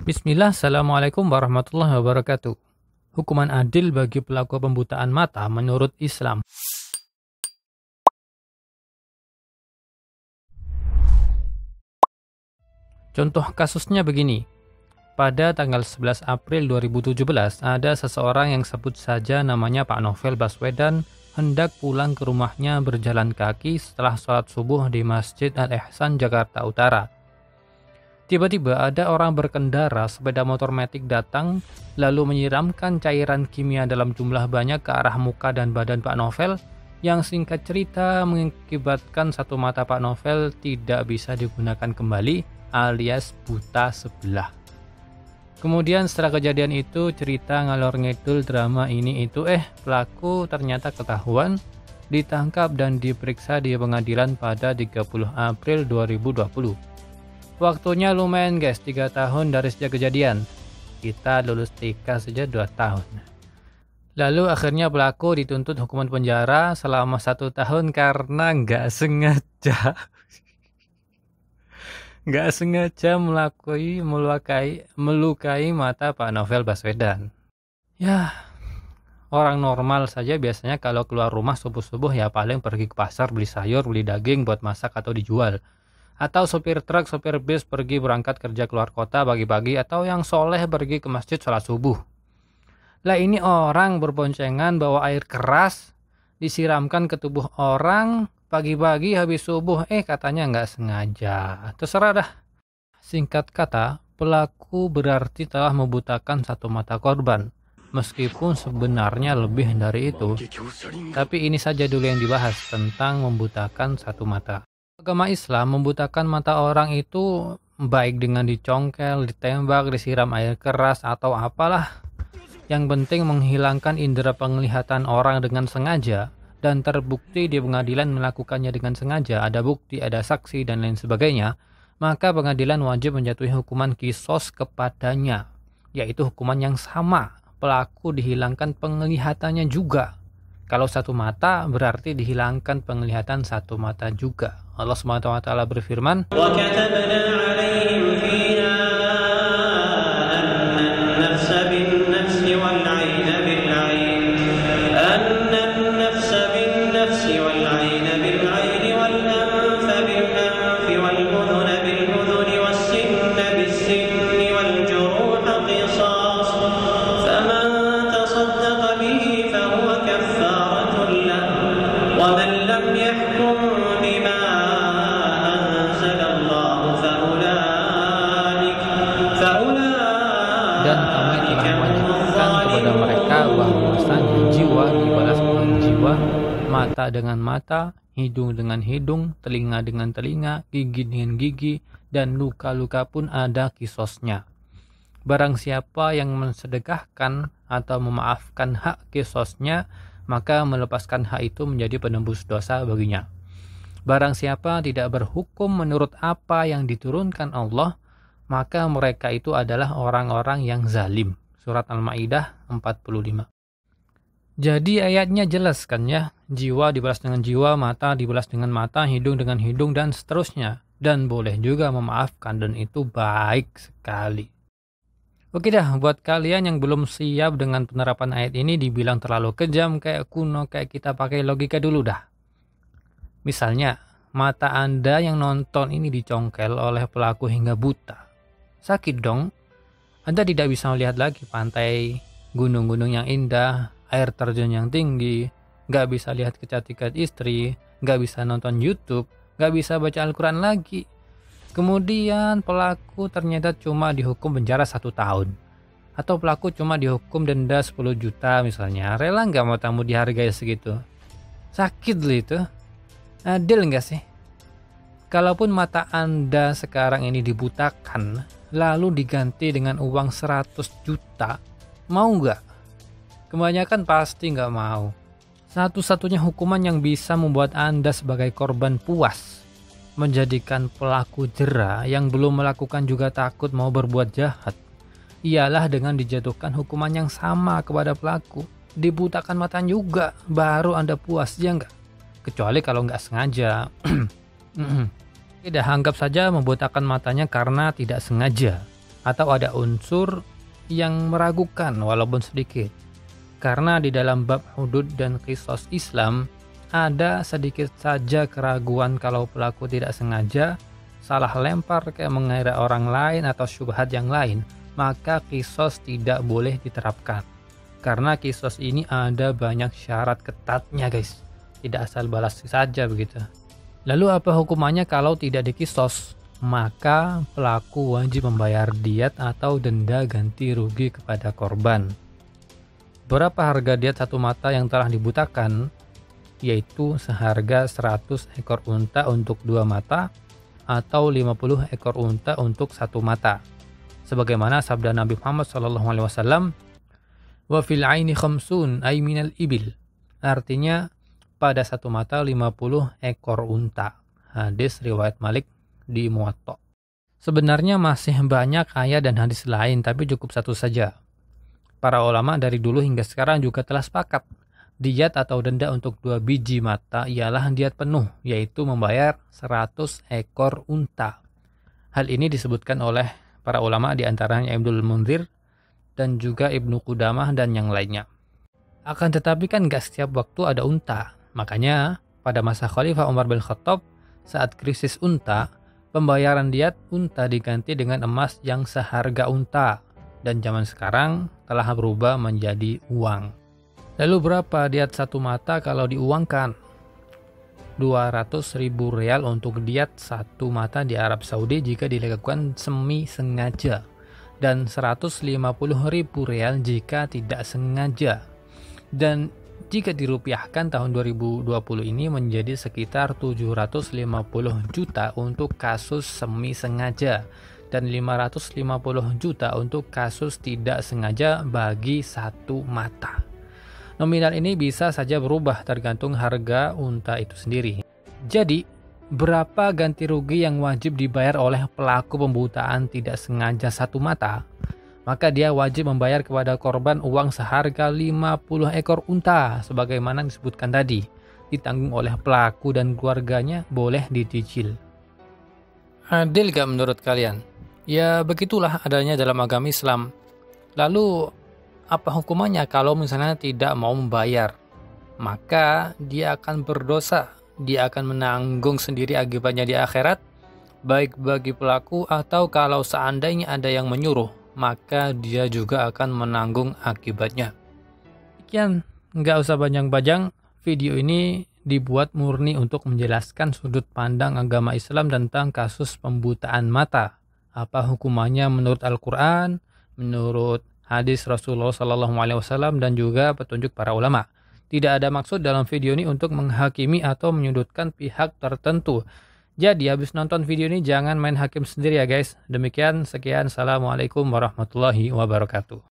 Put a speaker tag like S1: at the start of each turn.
S1: Bismillah, Assalamualaikum warahmatullahi wabarakatuh. Hukuman adil bagi pelaku pembutaan mata menurut Islam. Contoh kasusnya begini. Pada tanggal 11 April 2017, ada seseorang yang sebut saja namanya Pak Novel Baswedan hendak pulang ke rumahnya berjalan kaki setelah sholat subuh di Masjid Al-Ihsan, Jakarta Utara. Tiba-tiba ada orang berkendara sepeda motor matic datang, lalu menyiramkan cairan kimia dalam jumlah banyak ke arah muka dan badan Pak Novel, yang singkat cerita mengakibatkan satu mata Pak Novel tidak bisa digunakan kembali alias buta sebelah. Kemudian setelah kejadian itu, cerita ngalor ngidul drama ini itu pelaku ternyata ketahuan, ditangkap dan diperiksa di pengadilan pada 30 April 2020. Waktunya lumayan guys, 3 tahun dari sejak kejadian. Kita lulus TK saja 2 tahun. Lalu akhirnya pelaku dituntut hukuman penjara selama 1 tahun karena nggak sengaja melukai mata Pak Novel Baswedan. Ya, orang normal saja biasanya kalau keluar rumah subuh-subuh ya paling pergi ke pasar beli sayur, beli daging buat masak atau dijual. Atau sopir truk, sopir bis pergi berangkat kerja keluar kota pagi-pagi, atau yang soleh pergi ke masjid sholat subuh. Lah ini orang berboncengan bawa air keras, disiramkan ke tubuh orang, pagi-pagi habis subuh, katanya nggak sengaja. Terserah dah. Singkat kata, pelaku berarti telah membutakan satu mata korban. Meskipun sebenarnya lebih dari itu. Tapi ini saja dulu yang dibahas tentang membutakan satu mata. Agama Islam membutakan mata orang itu baik dengan dicongkel, ditembak, disiram air keras, atau apalah. Yang penting menghilangkan indera penglihatan orang dengan sengaja dan terbukti di pengadilan melakukannya dengan sengaja, ada bukti, ada saksi, dan lain sebagainya, maka pengadilan wajib menjatuhi hukuman qisas kepadanya, yaitu hukuman yang sama. Pelaku dihilangkan penglihatannya juga. Kalau satu mata berarti dihilangkan penglihatan satu mata juga. Allah Subhanahu wa taala berfirman, "Wa katabna 'alaihim fiha anna an-nafsa bin-nafsi wal-'ayna bil-'ayn, anna an-nafsa bin-nafsi wal-'ayna bil-'ayn wal-anfa bil-anfi wal-udhuna bil-udhuni was-sinna bis-sinni wal-juruha qisas, faman tasaddaqa bihi fahuwa kaffaratun lahu, wa man lam yahkum bima dan kami telah mewajibkan kepada mereka bahwasanya jiwa dibalas dengan jiwa, mata dengan mata, hidung dengan hidung, telinga dengan telinga, gigi dengan gigi, dan luka-luka pun ada qisasnya. Barang siapa yang mensedekahkan atau memaafkan hak qisasnya, maka melepaskan hak itu menjadi penembus dosa baginya. Barang siapa tidak berhukum menurut apa yang diturunkan Allah, maka mereka itu adalah orang-orang yang zalim. Surat Al-Maidah 45. Jadi ayatnya jelas kan ya, jiwa dibalas dengan jiwa, mata dibalas dengan mata, hidung dengan hidung, dan seterusnya. Dan boleh juga memaafkan, dan itu baik sekali. Oke dah, buat kalian yang belum siap dengan penerapan ayat ini dibilang terlalu kejam, kayak kuno, kayak kita pakai logika dulu dah. Misalnya, mata Anda yang nonton ini dicongkel oleh pelaku hingga buta. Sakit dong. Anda tidak bisa melihat lagi pantai, gunung-gunung yang indah, air terjun yang tinggi, nggak bisa lihat kecantikan istri, nggak bisa nonton YouTube, nggak bisa baca Al-Quran lagi. Kemudian pelaku ternyata cuma dihukum penjara 1 tahun. Atau pelaku cuma dihukum denda 10 juta misalnya. Rela nggak mau tamu dihargai segitu? Sakit loh itu. Adil nggak sih? Kalaupun mata Anda sekarang ini dibutakan, lalu diganti dengan uang 100 juta, mau nggak? Kebanyakan pasti nggak mau. Satu-satunya hukuman yang bisa membuat Anda sebagai korban puas, menjadikan pelaku jera yang belum melakukan juga takut mau berbuat jahat, ialah dengan dijatuhkan hukuman yang sama kepada pelaku. Dibutakan mata juga, baru Anda puas, ya nggak? Kecuali kalau nggak sengaja. Tidak, anggap saja membutakan matanya karena tidak sengaja. atau ada unsur yang meragukan walaupun sedikit. Karena di dalam bab hudud dan qisas Islam ada sedikit saja keraguan kalau pelaku tidak sengaja salah lempar ke mengira orang lain atau syubhat yang lain, maka qisas tidak boleh diterapkan. Karena qisas ini ada banyak syarat ketatnya guys, tidak asal balas saja begitu. Lalu apa hukumannya kalau tidak diqisas? Maka pelaku wajib membayar diat atau denda ganti rugi kepada korban. Berapa harga diat satu mata yang telah dibutakan? Yaitu seharga 100 ekor unta untuk 2 mata atau 50 ekor unta untuk 1 mata. Sebagaimana sabda Nabi Muhammad SAW, wa fil aini khamsun ay minal ibil. Artinya pada 1 mata 50 ekor unta. Hadis riwayat Malik di Muwatta. Sebenarnya masih banyak ayat dan hadis lain, tapi cukup satu saja. Para ulama dari dulu hingga sekarang juga telah sepakat diat atau denda untuk 2 biji mata ialah diat penuh, yaitu membayar 100 ekor unta. Hal ini disebutkan oleh para ulama diantaranya Ibnul Munzir dan juga Ibnu Qudamah dan yang lainnya. Akan tetapi kan gak setiap waktu ada unta. Makanya pada masa Khalifah Umar bin Khattab saat krisis unta, pembayaran diat unta diganti dengan emas yang seharga unta. Dan zaman sekarang telah berubah menjadi uang. Lalu berapa diat satu mata kalau diuangkan? 200.000 rial untuk diat satu mata di Arab Saudi jika dilakukan semi sengaja. Dan 150.000 rial jika tidak sengaja. Dan jika dirupiahkan tahun 2020 ini menjadi sekitar 750 juta untuk kasus semi sengaja. Dan 550 juta untuk kasus tidak sengaja bagi satu mata. Nominal ini bisa saja berubah tergantung harga unta itu sendiri. Jadi, berapa ganti rugi yang wajib dibayar oleh pelaku pembutaan tidak sengaja satu mata? Maka dia wajib membayar kepada korban uang seharga 50 ekor unta, sebagaimana disebutkan tadi. Ditanggung oleh pelaku dan keluarganya, boleh dicicil. Adil gak menurut kalian? Ya begitulah adanya dalam agama Islam. Lalu apa hukumannya kalau misalnya tidak mau membayar? Maka dia akan berdosa. Dia akan menanggung sendiri akibatnya di akhirat, baik bagi pelaku atau kalau seandainya ada yang menyuruh, maka dia juga akan menanggung akibatnya. Sekian, nggak usah panjang-panjang. Video ini dibuat murni untuk menjelaskan sudut pandang agama Islam tentang kasus pembutaan mata. Apa hukumannya menurut Al-Quran, menurut hadis Rasulullah SAW, dan juga petunjuk para ulama. Tidak ada maksud dalam video ini untuk menghakimi atau menyudutkan pihak tertentu. Jadi habis nonton video ini jangan main hakim sendiri ya guys. Demikian, sekian. Assalamualaikum warahmatullahi wabarakatuh.